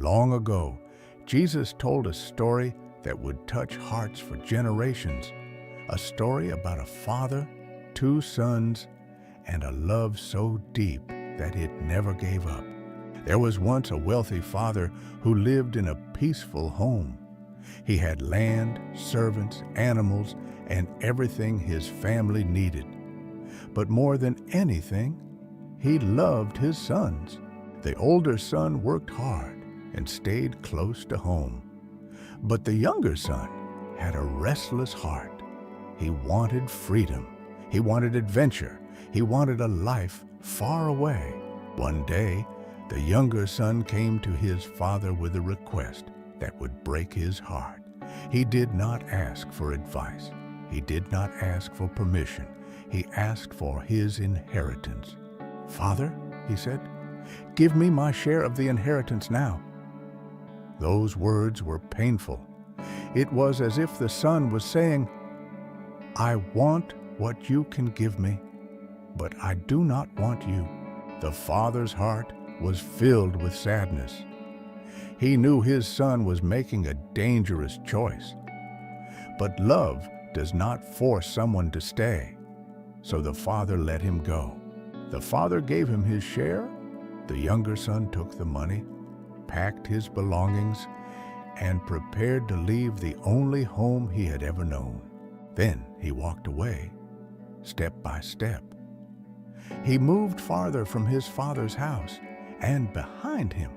Long ago, Jesus told a story that would touch hearts for generations, a story about a father, two sons, and a love so deep that it never gave up. There was once a wealthy father who lived in a peaceful home. He had land, servants, animals, and everything his family needed. But more than anything, he loved his sons. The older son worked hard and stayed close to home. But the younger son had a restless heart. He wanted freedom. He wanted adventure. He wanted a life far away. One day, the younger son came to his father with a request that would break his heart. He did not ask for advice. He did not ask for permission. He asked for his inheritance. "Father," he said, "give me my share of the inheritance now." Those words were painful. It was as if the son was saying, "I want what you can give me, but I do not want you." The father's heart was filled with sadness. He knew his son was making a dangerous choice. But love does not force someone to stay, so the father let him go. The father gave him his share. The younger son took the money, packed his belongings, and prepared to leave the only home he had ever known. Then he walked away, step by step. He moved farther from his father's house, and behind him,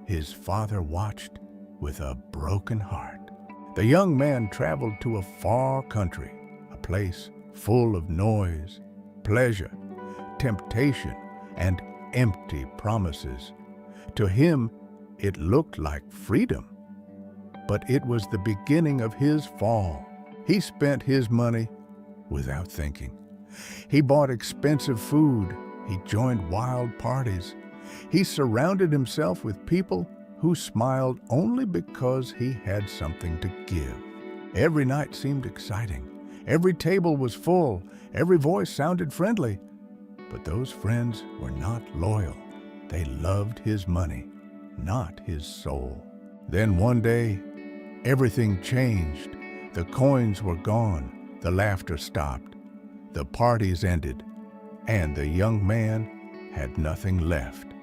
his father watched with a broken heart. The young man traveled to a far country, a place full of noise, pleasure, temptation, and empty promises. To him, it looked like freedom, but it was the beginning of his fall. He spent his money without thinking. He bought expensive food. He joined wild parties. He surrounded himself with people who smiled only because he had something to give. Every night seemed exciting. Every table was full. Every voice sounded friendly. But those friends were not loyal. They loved his money, not his soul. Then one day, everything changed. The coins were gone. The laughter stopped. The parties ended. And the young man had nothing left.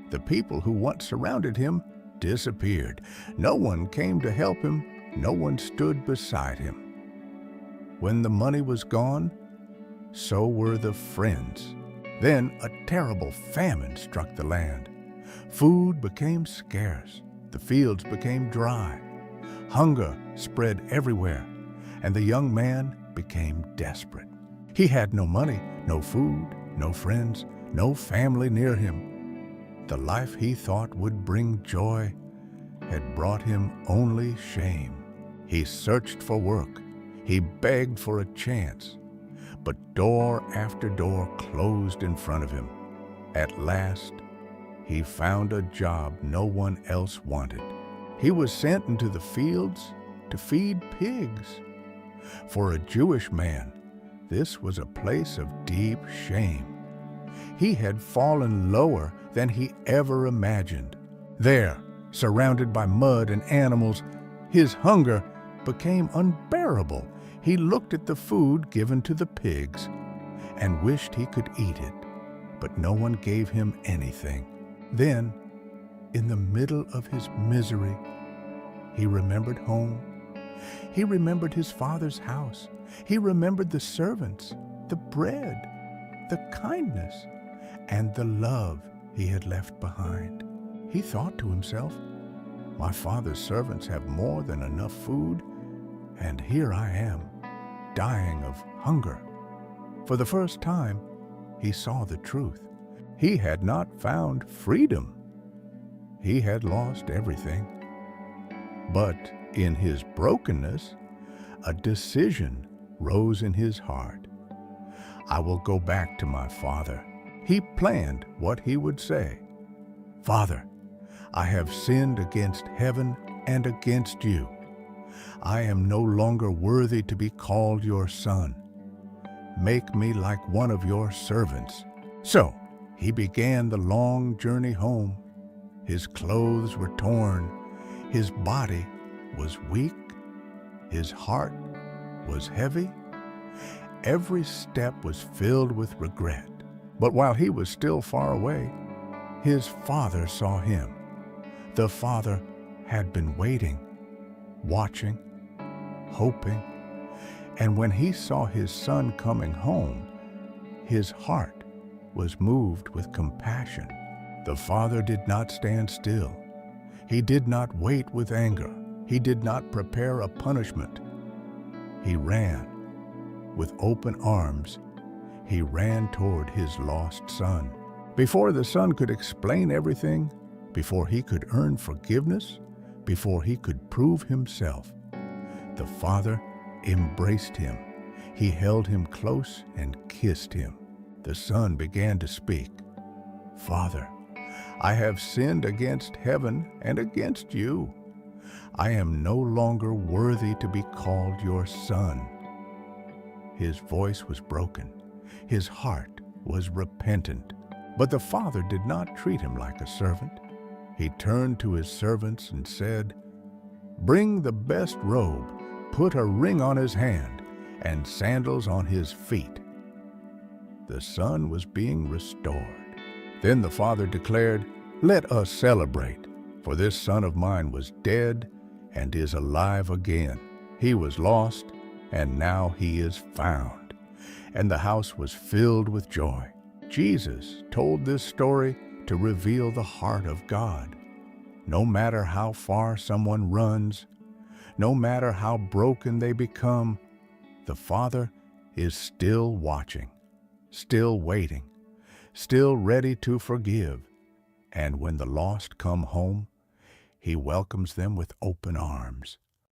The people who once surrounded him disappeared. No one came to help him. No one stood beside him. When the money was gone, so were the friends. Then a terrible famine struck the land. Food became scarce. The fields became dry. Hunger spread everywhere, and the young man became desperate. He had no money, no food, no friends, no family near him. The life he thought would bring joy had brought him only shame. He searched for work. He begged for a chance. But door after door closed in front of him. At last, he found a job no one else wanted. He was sent into the fields to feed pigs. For a Jewish man, this was a place of deep shame. He had fallen lower than he ever imagined. There, surrounded by mud and animals, his hunger became unbearable. He looked at the food given to the pigs and wished he could eat it, but no one gave him anything. Then, in the middle of his misery, he remembered home. He remembered his father's house. He remembered the servants, the bread, the kindness, and the love he had left behind. He thought to himself, "My father's servants have more than enough food, and here I am, dying of hunger." For the first time, he saw the truth. He had not found freedom. He had lost everything. But in his brokenness, a decision rose in his heart. "I will go back to my father." He planned what he would say. "Father, I have sinned against heaven and against you. I am no longer worthy to be called your son. Make me like one of your servants." So he began the long journey home. His clothes were torn. His body was weak. His heart was heavy. Every step was filled with regret. But while he was still far away, his father saw him. The father had been waiting, watching, hoping, and when he saw his son coming home, his heart was moved with compassion. The father did not stand still. He did not wait with anger. He did not prepare a punishment. He ran. With open arms, he ran toward his lost son. Before the son could explain everything, before he could earn forgiveness, before he could prove himself, the father embraced him. He held him close and kissed him. The son began to speak. "Father, I have sinned against heaven and against you. I am no longer worthy to be called your son." His voice was broken. His heart was repentant. But the father did not treat him like a servant. He turned to his servants and said, "Bring the best robe, put a ring on his hand, and sandals on his feet." The son was being restored. Then the father declared, "Let us celebrate, for this son of mine was dead and is alive again. He was lost, and now he is found." And the house was filled with joy. Jesus told this story to reveal the heart of God. No matter how far someone runs, no matter how broken they become, the Father is still watching, still waiting, still ready to forgive. And when the lost come home, He welcomes them with open arms.